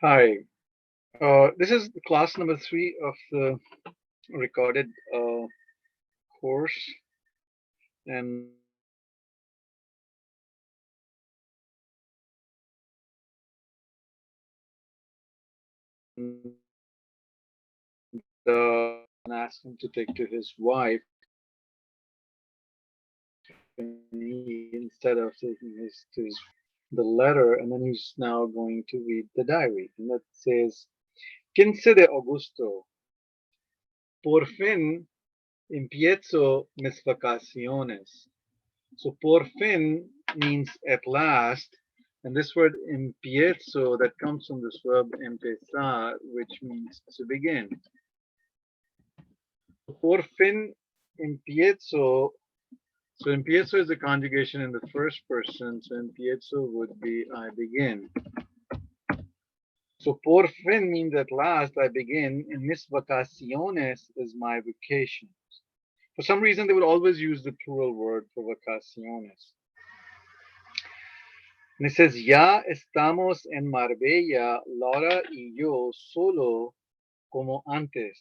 Hi, this is class number 3 of the recorded course, and asked him to take to his wife, and he, instead of taking the letter, and then he's now going to read the diary, and that says, 15 de Augusto, por fin empiezo mis vacaciones. So por fin means at last, and this word empiezo that comes from this verb empezar, which means to begin. Por fin empiezo. So empiezo is a conjugation in the first person, so empiezo would be I begin. So por fin means at last I begin, and mis vacaciones is my vacation. For some reason, they would always use the plural word for vacaciones. And it says, ya estamos en Marbella, Laura y yo, solo como antes.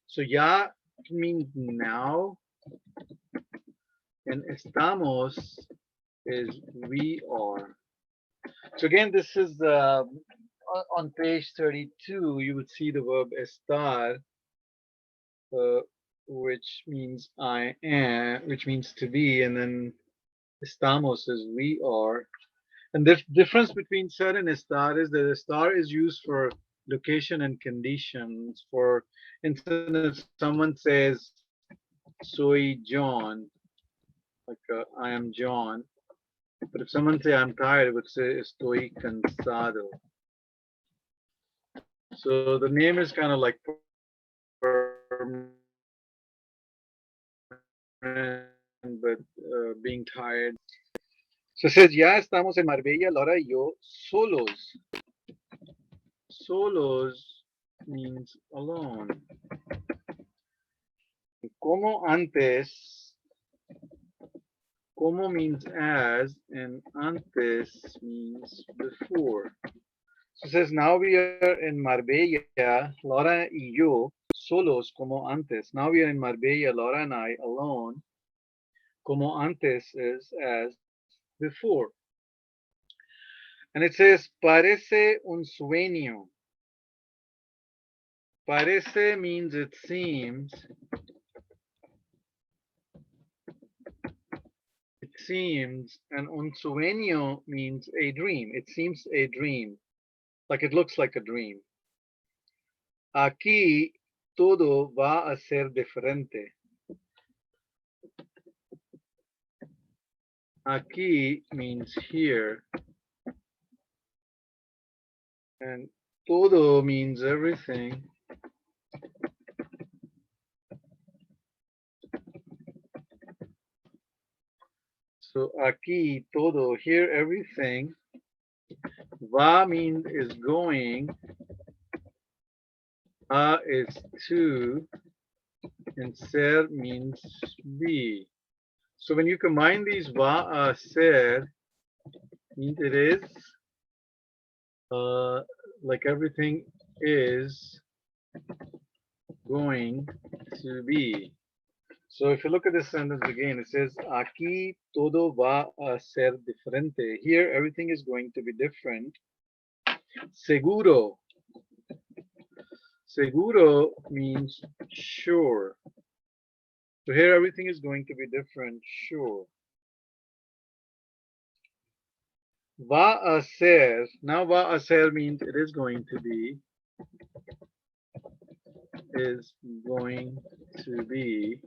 So ya means now, and estamos is we are. So again, this is on page 32, you would see the verb estar, uh, which means I am, which means to be, and then estamos is we are. And the difference between ser and estar is that estar is used for location and conditions. For instance, if someone says, soy John, like I am John. But if someone say I'm tired, it would say estoy cansado. So the name is kind of like but being tired. So it says, ya estamos en Marbella, Laura y yo, solos. Solos means alone. Como antes, como means as, and antes means before. So it says, now we are in Marbella, Laura y yo, solos como antes. Now we are in Marbella, Laura and I, alone. Como antes is as before. And it says, parece un sueño. Parece means it seems. It seems. And un sueño means a dream. It seems a dream. Like it looks like a dream. Aquí todo va a ser diferente. Aquí means here. And todo means everything. So aquí todo, here everything. Va means is going. A is to. And ser means be. So when you combine these va, a, ser, means it is like everything is going to be. So if you look at this sentence again, it says, aquí todo va a ser diferente. Here, everything is going to be different. Seguro. Seguro means sure. So here, everything is going to be different, sure. Va a ser. Now, va a ser means it is going to be. Is going to be.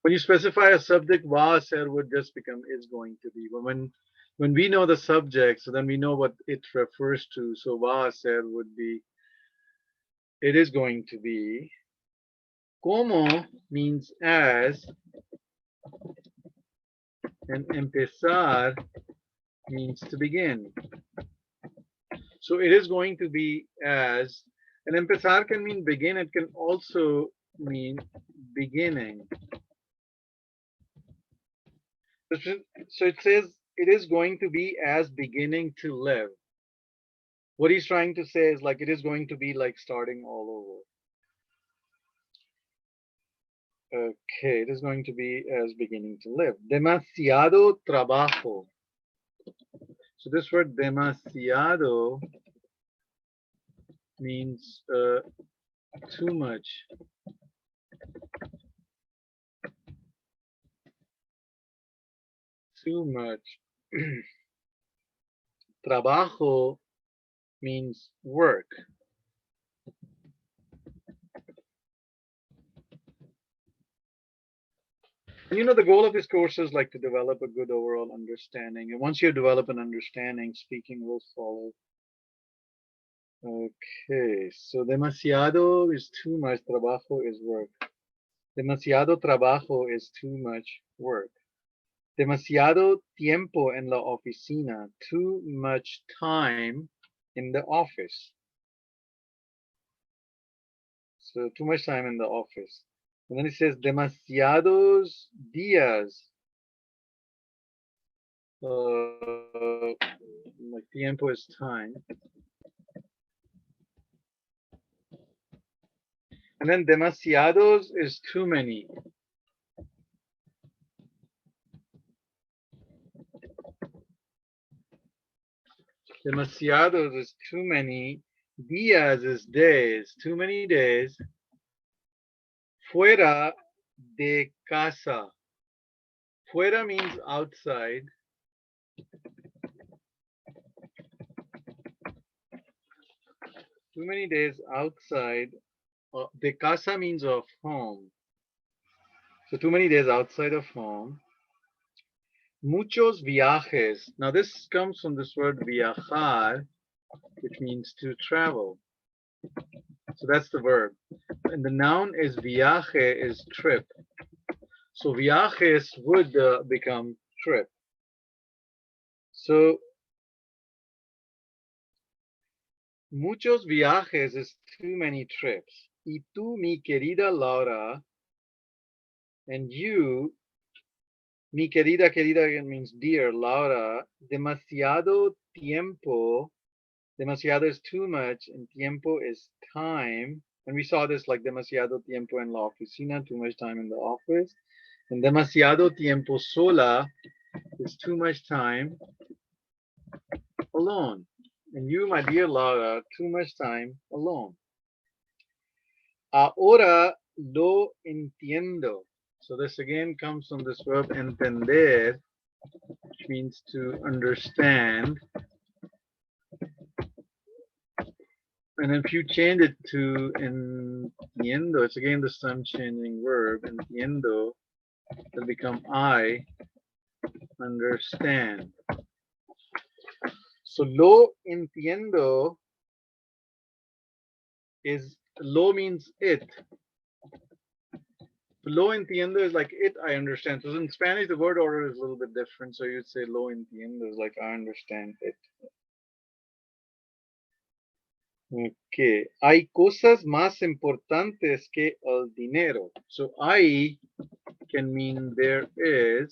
When you specify a subject, va a ser would just become is going to be. But when we know the subject, so then we know what it refers to. So va a ser would be it is going to be. Como means as, and empezar means to begin. So it is going to be as, and empezar can mean begin. It can also mean beginning. So it says it is going to be as beginning to live. What he's trying to say is like it is going to be like starting all over. Okay, it is going to be as beginning to live. Demasiado trabajo. So this word demasiado means too much. Too much. Trabajo means work. And you know, the goal of this course is like to develop a good overall understanding. And once you develop an understanding, speaking will follow. Okay, so demasiado is too much, trabajo is work. Demasiado trabajo is too much work. Demasiado tiempo en la oficina, too much time in the office. So too much time in the office. And then it says demasiados días. Like tiempo is time. And then demasiados is too many. Demasiados is too many. Días is days. Too many days. Fuera de casa. Fuera means outside. Too many days outside. De casa means of home. So too many days outside of home. Muchos viajes. Now this comes from this word viajar, which means to travel. So that's the verb. And the noun is viaje, is trip. So viajes would become trip. So muchos viajes is too many trips. Y tú, mi querida Laura, and you, mi querida, querida again means dear Laura, demasiado tiempo. Demasiado is too much, and tiempo is time. And we saw this like demasiado tiempo en la oficina, too much time in the office. And demasiado tiempo sola is too much time alone. And you, my dear Laura, too much time alone. Ahora lo entiendo. So this again comes from this verb entender, which means to understand. And if you change it to entiendo, it's again the same changing verb. Entiendo will become I understand. So lo entiendo is, lo means it. Lo entiendo is like it, I understand. So in Spanish, the word order is a little bit different. So you'd say lo entiendo is like I understand it. Okay. Hay cosas más importantes que el dinero. So I can mean there is,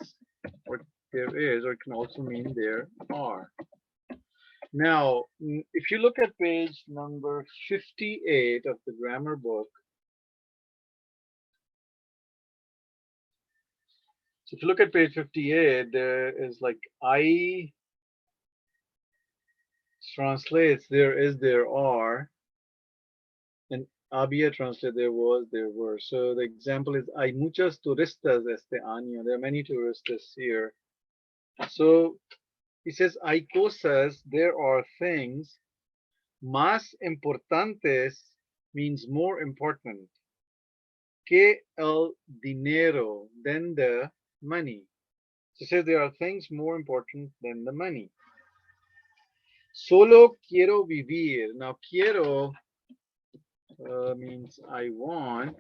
or it can also mean there are. Now, if you look at page number 58 of the grammar book, so if you look at page 58, there is like I translates there is, there are, and había translates there was, there were. So the example is hay muchas turistas este año. There are many tourists this year. So he says hay cosas, there are things. Más importantes means more important. Que el dinero, than the money. So it says there are things more important than the money. Solo quiero vivir. Now quiero means I want,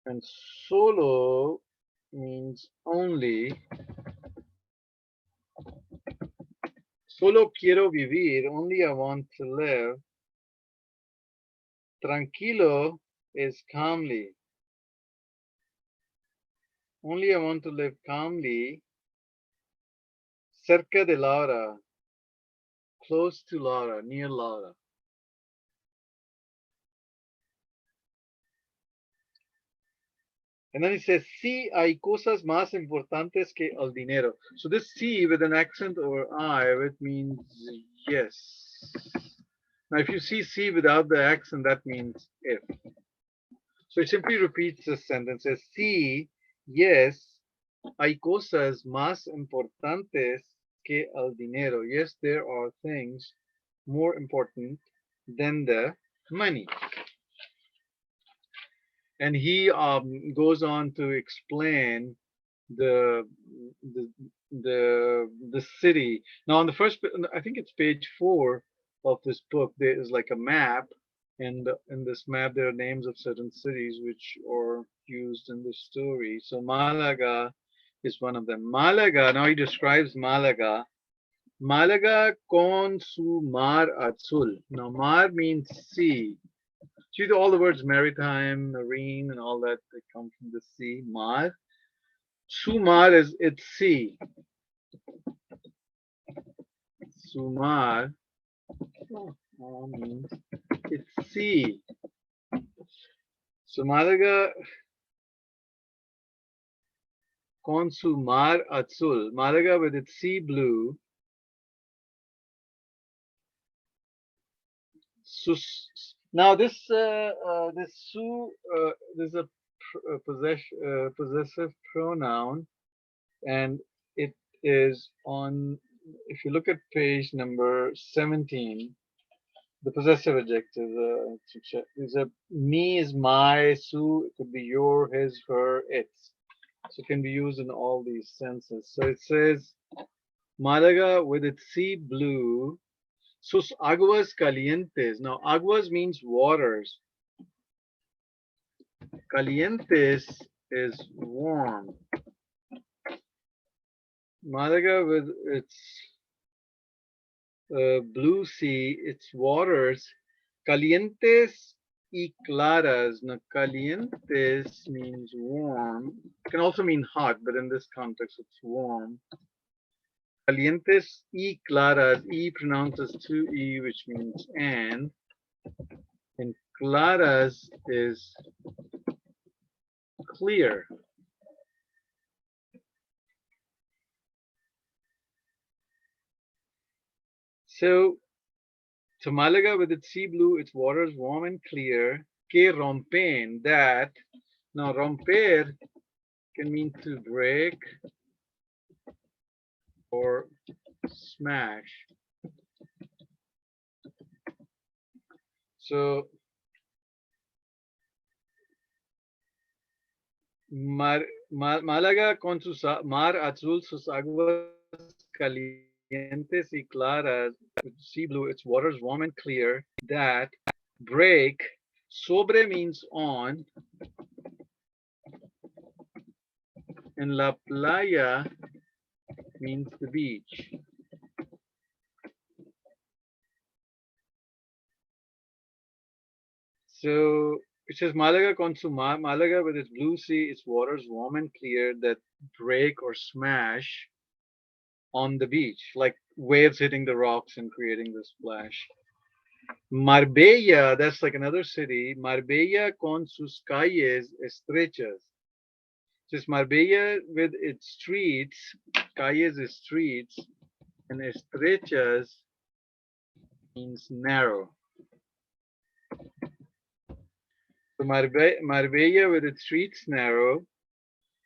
and solo means only. Solo quiero vivir, only I want to live. Tranquilo is calmly. Only I want to live calmly. Cerca de Laura. close to Laura, near Laura. And then he says, sí, hay cosas más importantes que el dinero. So this sí with an accent over I, it means yes. Now, if you see C without the accent, that means if. So it simply repeats this sentence. Says, sí, yes, hay cosas más importantes que el dinero. Yes, there are things more important than the money. And he goes on to explain the the the city. Now on the first, I think it's page 4 of this book, there is like a map, and in this map there are names of certain cities which are used in the story. So Malaga is one of them. Malaga, now he describes Malaga. Malaga con su mar azul. Now mar means sea. See all the words maritime, marine, and all that, they come from the sea. Mar. Sumar is it's sea. Sumar means it's sea. So Malaga con su mar azul. Malaga with its sea blue. Now this this is a possessive pronoun, and it is on. If you look at page number 17, the possessive adjective is a me is my, su it could be your, his, her, its. So it can be used in all these senses. So it says Malaga with its sea blue, sus aguas calientes. Now aguas means waters. Calientes is warm. Malaga with its blue sea, its waters, calientes y claras. Now, calientes means warm. It can also mean hot, but in this context, it's warm. Calientes y claras. E pronounces 2E, which means and claras is clear. So Malaga with its sea blue, its waters warm and clear. Que rompen, that. Now romper can mean to break or smash. So Málaga con su mar azul, sus aguas calientes y claras, sea blue, its waters warm and clear, that break. Sobre means on, and la playa means the beach. So it says Malaga con su mar, Malaga with its blue sea, its waters warm and clear, that break or smash on the beach, like waves hitting the rocks and creating this splash. Marbella, that's like another city. Marbella con sus calles estrechas. Just Marbella with its streets, calles is streets, and estrechas means narrow. So Marbella with its streets narrow.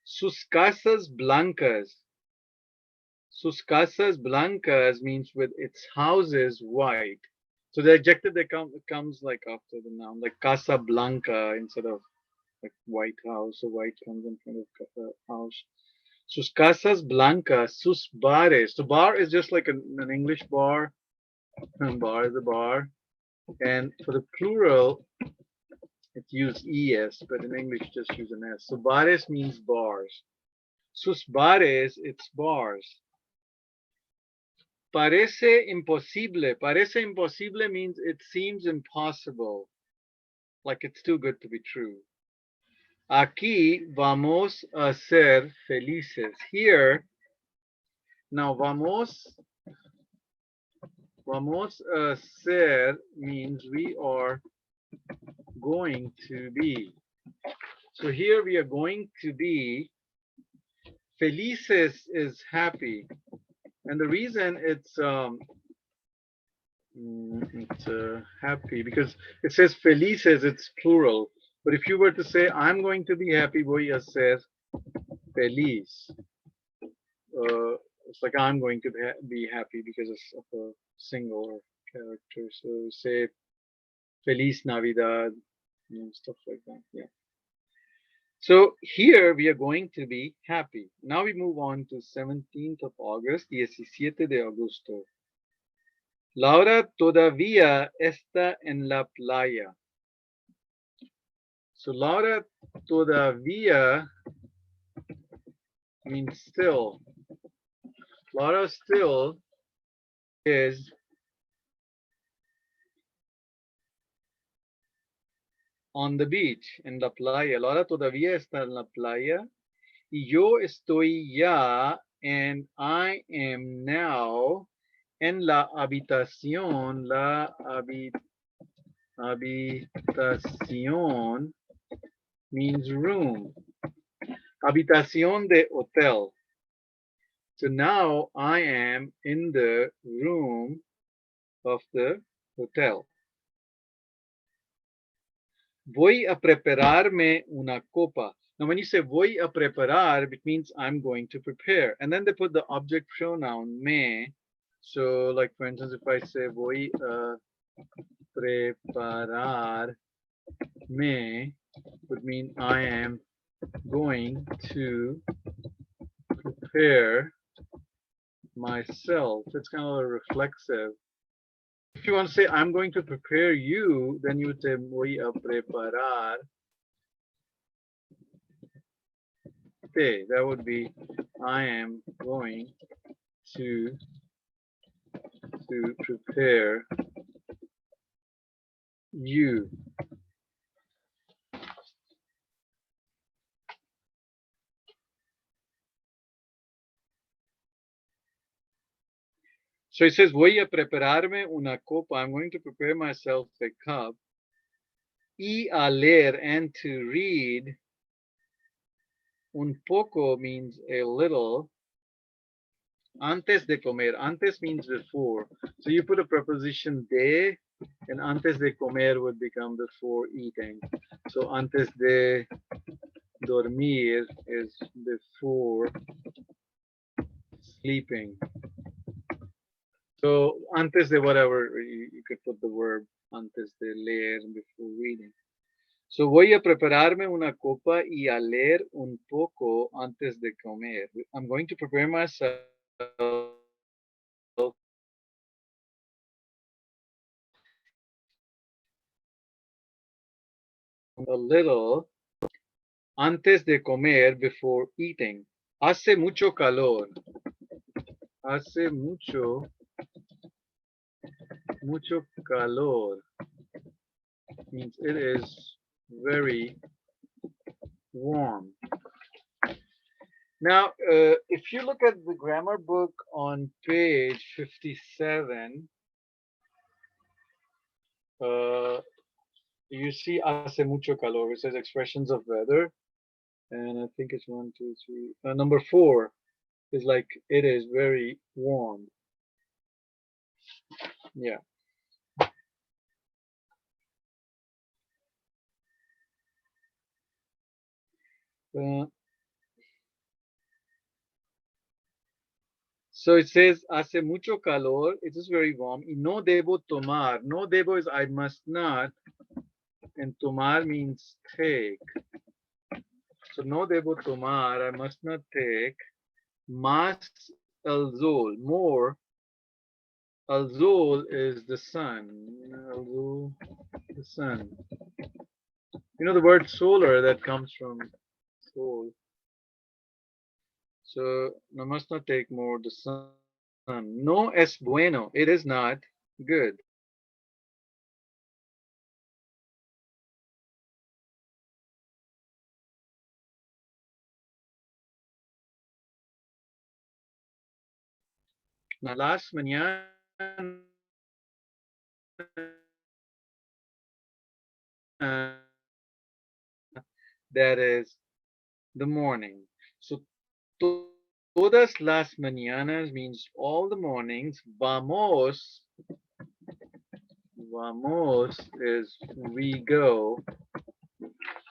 Sus casas blancas. Sus casas blancas means with its houses white. So the adjective that comes like after the noun, like Casa Blanca instead of like white house. So white comes in front of house. Sus casas blancas, sus bares. So bar is just like an English bar. And bar is a bar. And for the plural, it used es, but in English just use an s. So bares means bars. Sus bares, it's bars. Parece imposible. Parece imposible means it seems impossible. Like it's too good to be true. Aquí vamos a ser felices. Here, now vamos Vamos a ser means we are going to be. So here we are going to be. Felices is happy. And the reason it's happy because it says felices, it's plural. But if you were to say, I'm going to be happy, voy a ser feliz. It's like I'm going to be happy because of a single character. So say Feliz Navidad and stuff like that. Yeah. So here we are going to be happy. Now we move on to 17th of August, 17 de agosto. Laura todavía está en la playa. So Laura todavía means still. Laura still is on the beach, en la playa. Laura todavía está en la playa. Y yo estoy ya, and I am now en la habitación. La habitación means room. Habitación de hotel. So now I am in the room of the hotel. Voy a prepararme una copa. Now, when you say voy a preparar, it means I'm going to prepare. And then they put the object pronoun me. So, like for instance, if I say voy a prepararme, would mean I am going to prepare myself. It's kind of a reflexive. If you want to say I'm going to prepare you, then you would say voy a preparar. Okay, that would be I am going to prepare you. So it says voy a prepararme una copa. I'm going to prepare myself a cup. Y a leer, and to read. Un poco means a little. Antes de comer. Antes means before. So you put a preposition de, and antes de comer would become before eating. So antes de dormir is before sleeping. So antes de whatever, you could put the verb antes de leer before reading. So voy a prepararme una copa y a leer un poco antes de comer. I'm going to prepare myself a little antes de comer before eating. Hace mucho calor. Hace mucho calor. Means it is very warm. Now, if you look at the grammar book on page 57, you see hace mucho calor. It says expressions of weather. And I think it's 1, 2, 3. Number 4 is like it is very warm. Yeah. So it says hace mucho calor. It is very warm. Y no debo tomar. No debo is I must not. And tomar means take. So no debo tomar. I must not take. Más el sol. More. El sol is the sun. El sol, the sun. You know the word solar that comes from sol. So no must not take more the sun. No es bueno. It is not good. Las mañanas that is the morning. So todas las mañanas means all the mornings. Vamos is we go.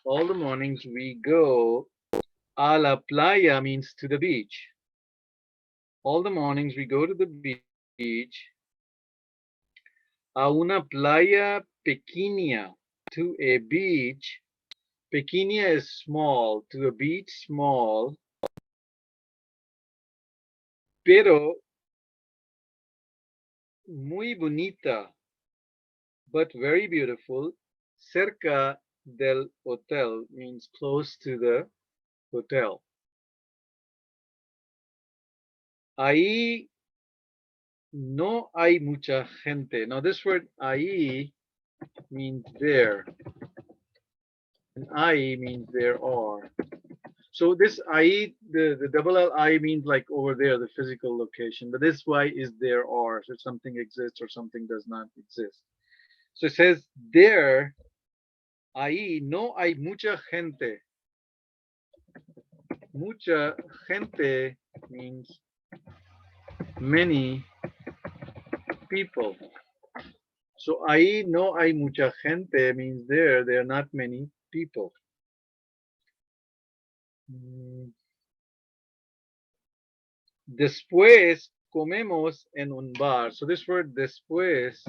All the mornings we go. A la playa means to the beach. All the mornings we go to the beach. A una playa pequeña, to a beach. Pequeña is small, to a beach small. Pero muy bonita, but very beautiful. Cerca del hotel means close to the hotel. Ahí no hay mucha gente. Now this word ahí means there, and ahí means there are. So this I, the double L I means like over there, the physical location. But this Y is there are. So something exists or something does not exist. So it says there, ahí no hay mucha gente. Mucha gente means many people. So ahí no hay mucha gente means there are not many people. Después comemos en un bar. So this word después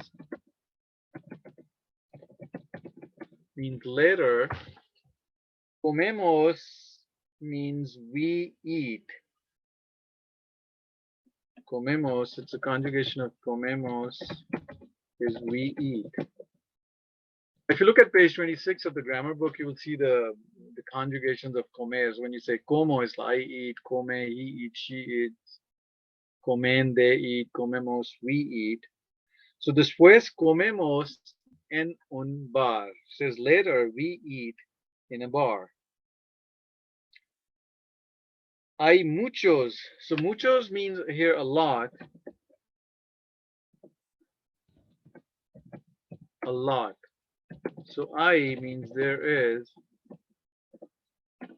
means later. Comemos means we eat. Comemos, it's a conjugation of comemos, is we eat. If you look at page 26 of the grammar book, you will see the conjugations of comer. When you say como, it's like I eat, come, he eats, she eats, comen, they eat, comemos, we eat. So después comemos en un bar. It says later we eat in a bar. Hay muchos. So muchos means here a lot. A lot. So hay means there is.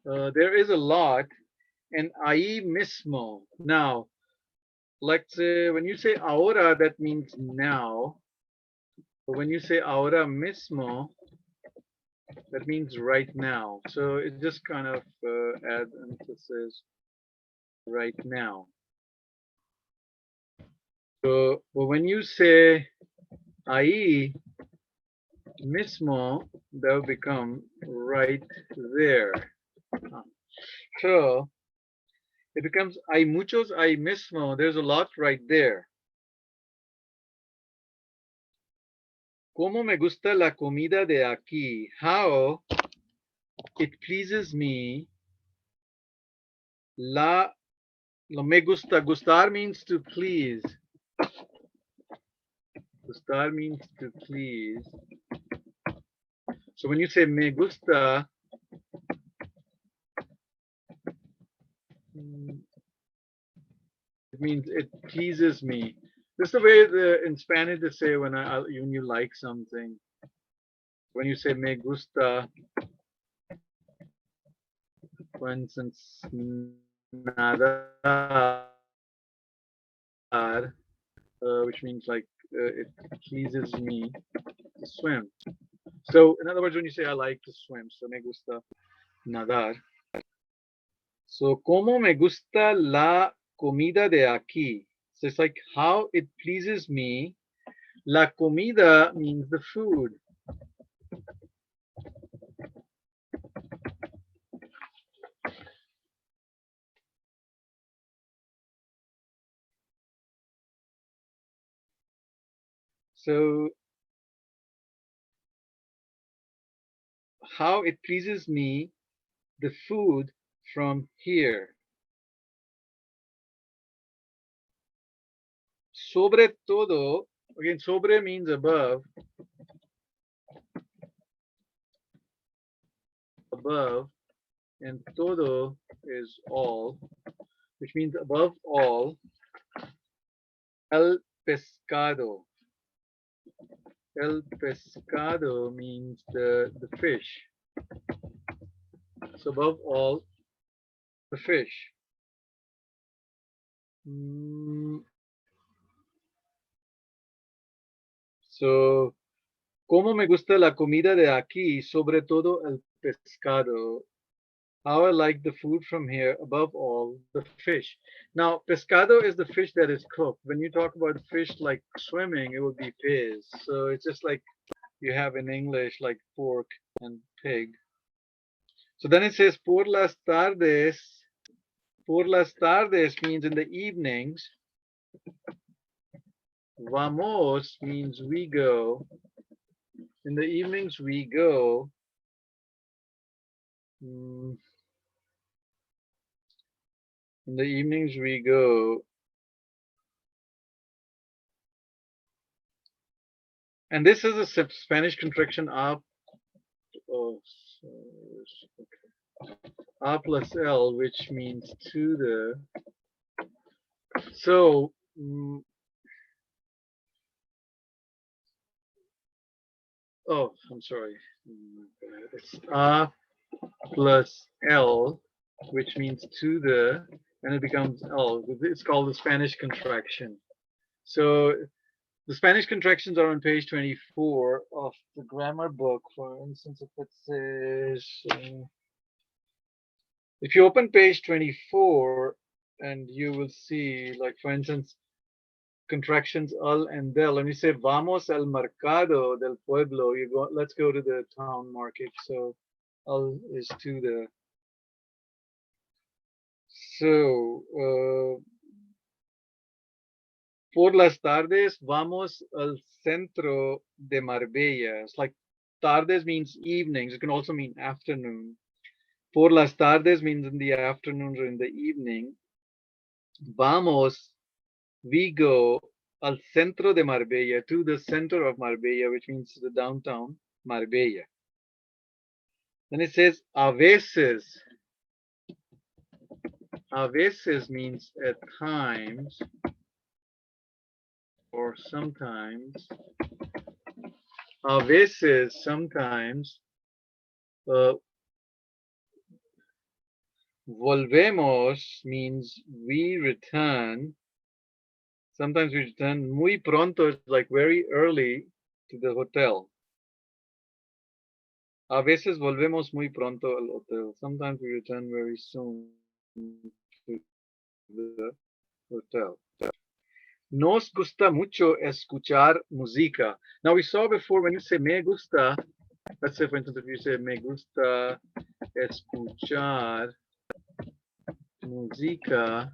There is a lot. And ahí mismo. Now, let's say when you say ahora, that means now. But when you say ahora mismo, that means right now. So it just kind of adds emphasis right now. So but when you say ahí mismo, that will become right there. So it becomes hay muchos ahí mismo. There's a lot right there. Como me gusta la comida de aquí. How it pleases me. Lo me gusta. Gustar means to please. Gustar means to please. So when you say me gusta, it means it pleases me. This is the way in Spanish they say when you like something. When you say me gusta, for instance, nadar, which means like it pleases me to swim. So in other words, when you say I like to swim, so me gusta nadar. So como me gusta la comida de aquí. So it's like how it pleases me. La comida means the food. So how it pleases me, the food from here. Sobre todo, again, sobre means above. Above, and todo is all, which means above all. El pescado. El pescado means the fish. So above all, the fish. Mm, so, ¿cómo me gusta la comida de aquí? Sobre todo el pescado. How I like the food from here, above all, the fish. Now, pescado is the fish that is cooked. When you talk about fish like swimming, it would be pez. So it's just like you have in English, like pork and pig. So then it says por las tardes. Por las tardes means in the evenings. Vamos means we go. In the evenings we go. Mm, in the evenings we go. And this is a Spanish contraction up. Oh, A plus L, which means to the. So, oh, I'm sorry. It's A plus L, which means to the, and it becomes L. It's called the Spanish contraction. So the Spanish contractions are on page 24 of the grammar book. For instance, if it says, if you open page 24, and you will see, like for instance, contractions al and del. When you say vamos al mercado del pueblo, you go. Let's go to the town market. So al is to the. So por las tardes vamos al centro de Marbella. It's like tardes means evenings. It can also mean afternoon. Por las tardes means in the afternoon or in the evening. Vamos, we go al centro de Marbella, to the center of Marbella, which means the downtown Marbella. Then it says a veces. A veces means at times or sometimes. A veces, sometimes. Volvemos means we return. Sometimes we return muy pronto, it's like very early to the hotel. A veces volvemos muy pronto al hotel. Sometimes we return very soon to the hotel. Nos gusta mucho escuchar música. Now we saw before when you say me gusta, let's say for instance if you say me gusta escuchar música,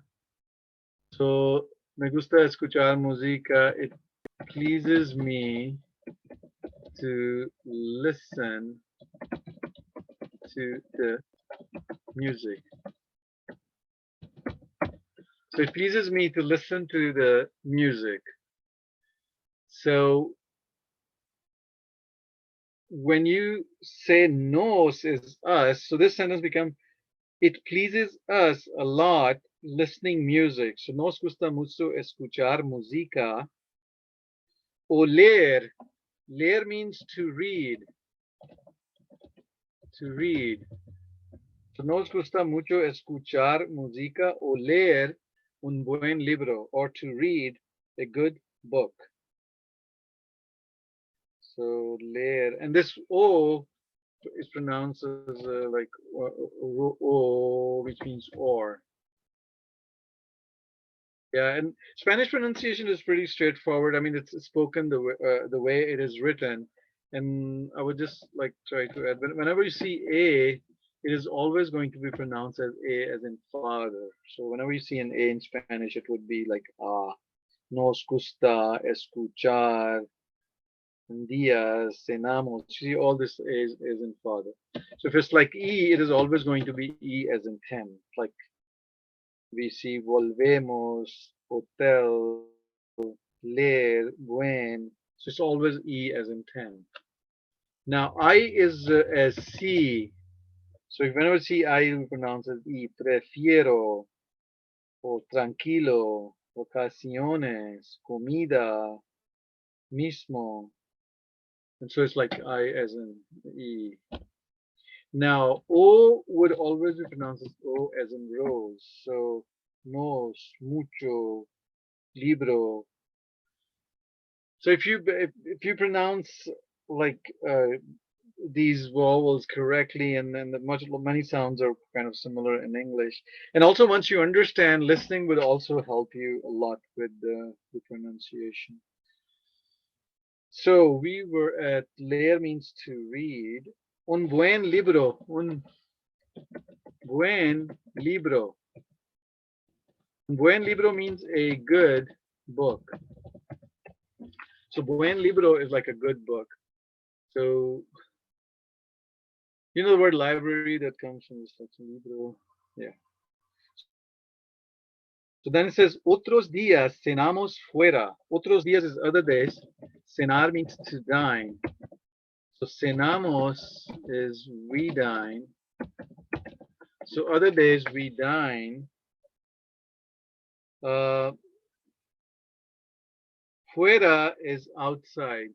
so me gusta escuchar música, it pleases me to listen to the music. So it pleases me to listen to the music. So when you say nos is us, so this sentence becomes it pleases us a lot listening music. So nos gusta mucho escuchar música. O leer. Leer means to read. To read. So nos gusta mucho escuchar música o leer un buen libro, or to read a good book. So leer, and this O is pronounced as like O, which means or. Yeah, and Spanish pronunciation is pretty straightforward. I mean, it's spoken the way it is written, and I would just like try to add. Whenever you see A, it is always going to be pronounced as A, as in father. So whenever you see an A in Spanish, it would be like ah. Nos gusta escuchar días, cenamos. See, all this is in father. So if it's like E, it is always going to be E as in 10. Like we see volvemos, hotel, leer, buen. So it's always E as in 10. Now I is as C. So if whenever see I, we pronounce as E. Prefiero, o tranquilo, ocasiones, comida, mismo. And so it's like I as in E. Now, O would always be pronounced as O as in rose. So, nos, mucho, libro. So if you pronounce like these vowels correctly, and then many sounds are kind of similar in English. And also, once you understand, listening would also help you a lot with the pronunciation. So we were at leer means to read. Un buen libro. Un buen libro. Un buen libro means a good book. So buen libro is like a good book. So you know the word library that comes from this libro. Yeah. So then it says otros días cenamos fuera. Otros días is other days. Cenar means to dine. So cenamos is we dine. So other days we dine. Fuera is outside.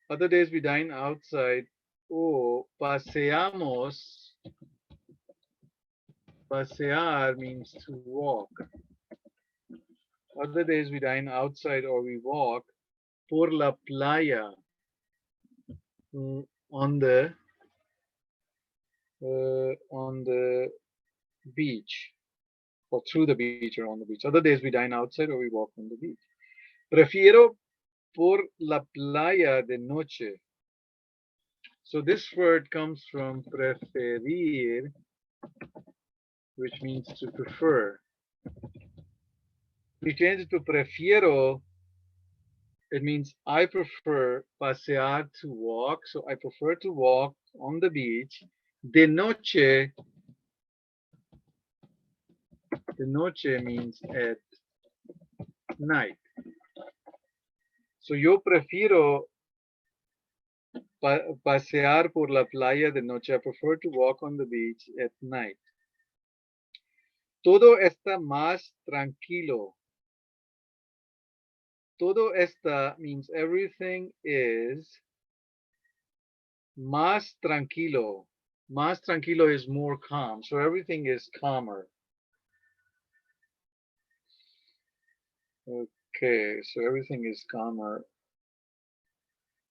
Other days we dine outside. O paseamos. Pasear means to walk. Other days we dine outside or we walk. Por la playa. On the beach, or through the beach or on the beach. Other days we dine outside or we walk on the beach. Prefiero por la playa de noche. So this word comes from preferir, which means to prefer. We change it to prefiero. It means I prefer pasear, to walk. So I prefer to walk on the beach. De noche. De noche means at night. So yo prefiero pasear por la playa de noche. I prefer to walk on the beach at night. Todo está más tranquilo. Todo está means everything is. Más tranquilo. Más tranquilo is more calm. So everything is calmer. Okay, so everything is calmer.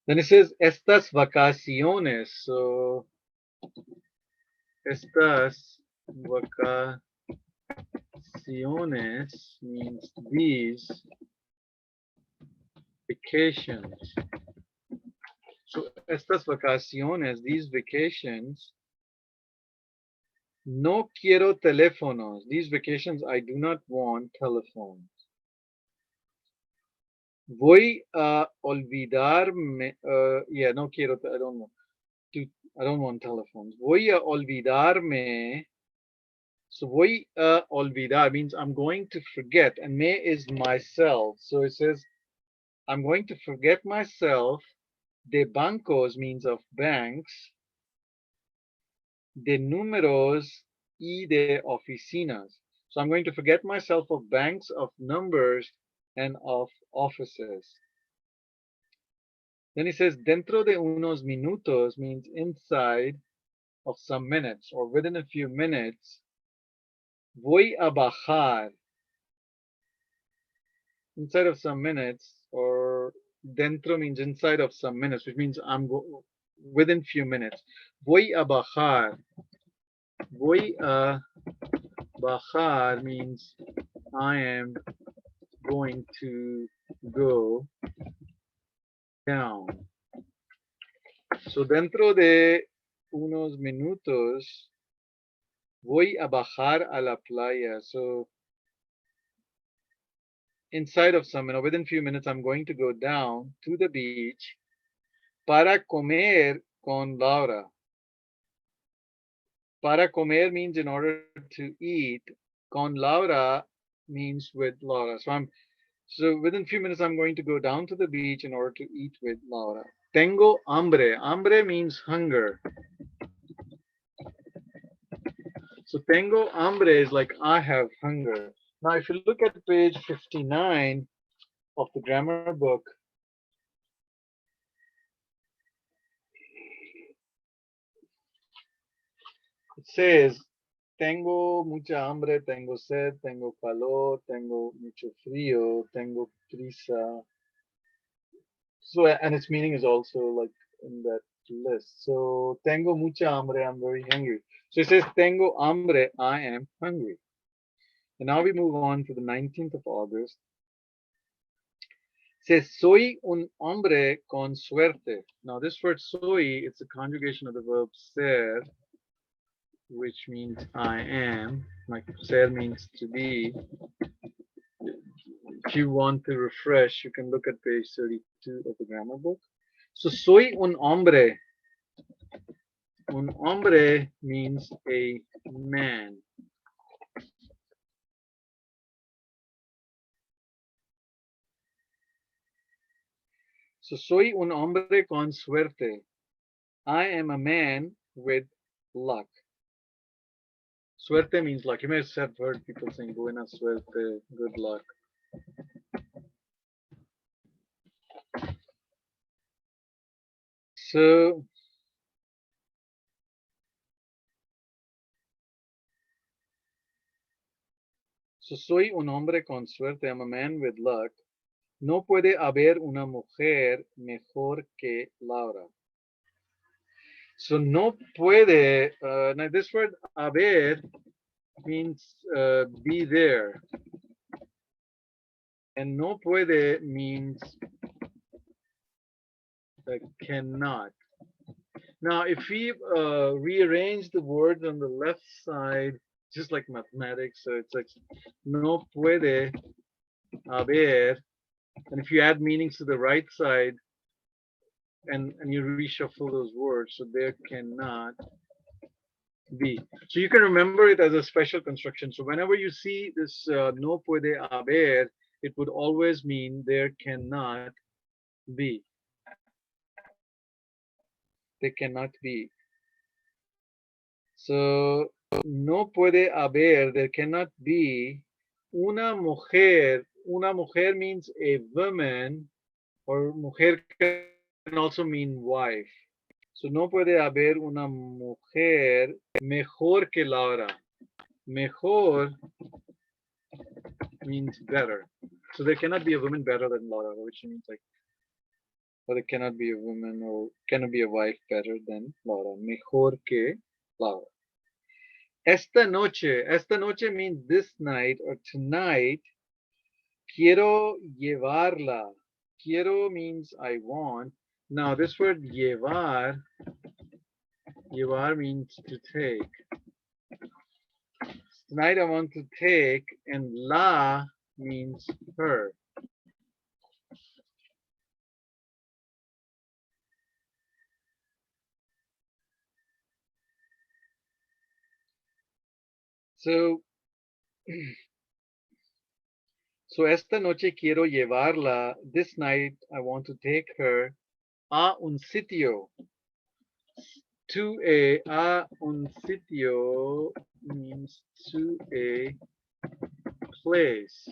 Then it says estas vacaciones. So estas vacaciones means these vacations. So estas vacaciones, these vacations. No quiero teléfonos. These vacations, I do not want telephones. Voy a olvidarme. Yeah, no quiero. I don't want. I don't want telephones. Voy a olvidarme. So voy a olvidar means I'm going to forget, and me is myself. So it says I'm going to forget myself. De bancos means of banks. De números y de oficinas. So I'm going to forget myself of banks, of numbers, and of offices. Then he says, dentro de unos minutos means inside of some minutes or within a few minutes. Voy a bajar. Inside of some minutes, or dentro means inside of some minutes, which means I'm within few minutes. Voy a bajar. Voy a bajar means I am going to go down. So dentro de unos minutos voy a bajar a la playa. So inside of some, within few minutes, I'm going to go down to the beach para comer con Laura. Para comer means in order to eat. Con Laura means with Laura. So within few minutes, I'm going to go down to the beach in order to eat with Laura. Tengo hambre. Hambre means hunger. So tengo hambre is like I have hunger. Now, if you look at page 59 of the grammar book, It says, tengo mucha hambre, tengo sed, tengo calor, tengo mucho frío, tengo prisa. So, and its meaning is also like in that list. So, tengo mucha hambre, I'm very hungry. So it says, tengo hambre, I am hungry. And now we move on to the 19th of August. It says, soy un hombre con suerte. Now, this word soy, it's a conjugation of the verb ser, which means I am. Like ser means to be. If you want to refresh, you can look at page 32 of the grammar book. So, soy un hombre. Un hombre means a man. So, soy un hombre con suerte. I am a man with luck. Suerte means luck. You may have heard people saying buena suerte, good luck. So, soy un hombre con suerte. I'm a man with luck. No puede haber una mujer mejor que Laura. So no puede. Now this word haber means be there, and no puede means cannot. Now, if we rearrange the words on the left side, just like mathematics, so it's like no puede haber, and if you add meanings to the right side, and you reshuffle those words, so there cannot be. So you can remember it as a special construction. So whenever you see this no puede haber, it would always mean there cannot be. There cannot be. So no puede haber, there cannot be una mujer. Una mujer means a woman, or mujer can also mean wife. So no puede haber una mujer mejor que Laura. Mejor means better. So there cannot be a woman better than Laura, which means like, or there cannot be a woman or cannot be a wife better than Laura. Mejor que Laura. Esta noche means this night or tonight. Quiero llevarla. Quiero means I want. Now this word llevar means to take. Tonight I want to take, and la means her. So, esta noche quiero llevarla. This night I want to take her a un sitio. To a un sitio means to a place.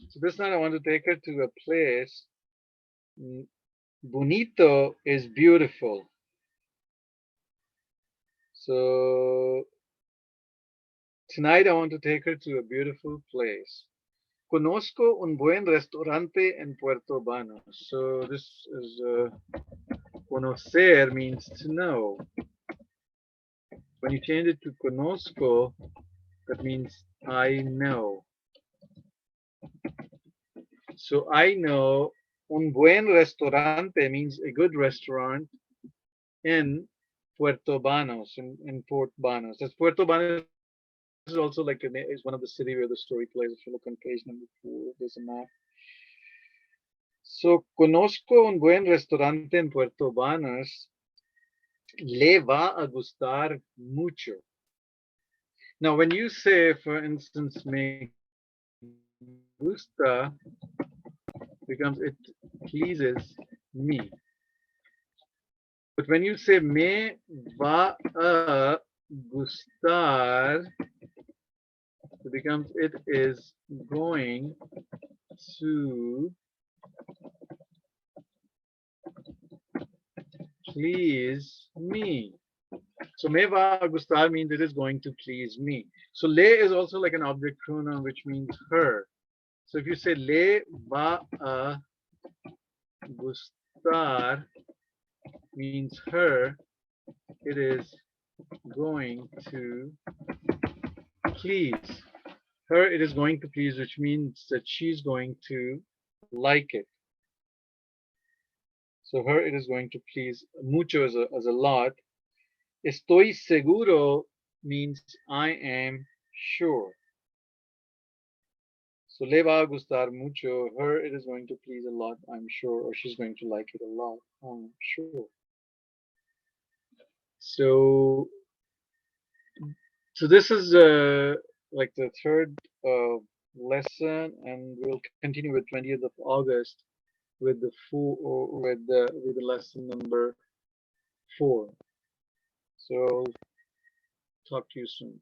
So this night I want to take her to a place. Bonito is beautiful. So tonight I want to take her to a beautiful place. Conozco un buen restaurante en Puerto Banos. So this is conocer means to know. When you change it to conozco, that means I know. So I know un buen restaurante means a good restaurant in Puerto Banos, in Port Banos. That's Puerto Banos is also like is one of the city where the story plays. If you look on page number 4, there's a map. So conozco un buen restaurante en Puerto Banos. Le va a gustar mucho. Now, when you say, for instance, me gusta, becomes it pleases me. But when you say me va a gustar, it becomes it is going to please me. So me va gustar means it is going to please me. So le is also like an object pronoun, which means her. So if you say le va a gustar means her, it is going to please. Her, it is going to please, which means that she's going to like it. So her, it is going to please. Mucho is a lot. Estoy seguro means I am sure. So le va a gustar mucho. Her, it is going to please a lot, I'm sure, or she's going to like it a lot, I'm sure. So, so this is like the third lesson, and we'll continue with 20th of August with the full with the lesson number 4. So talk to you soon.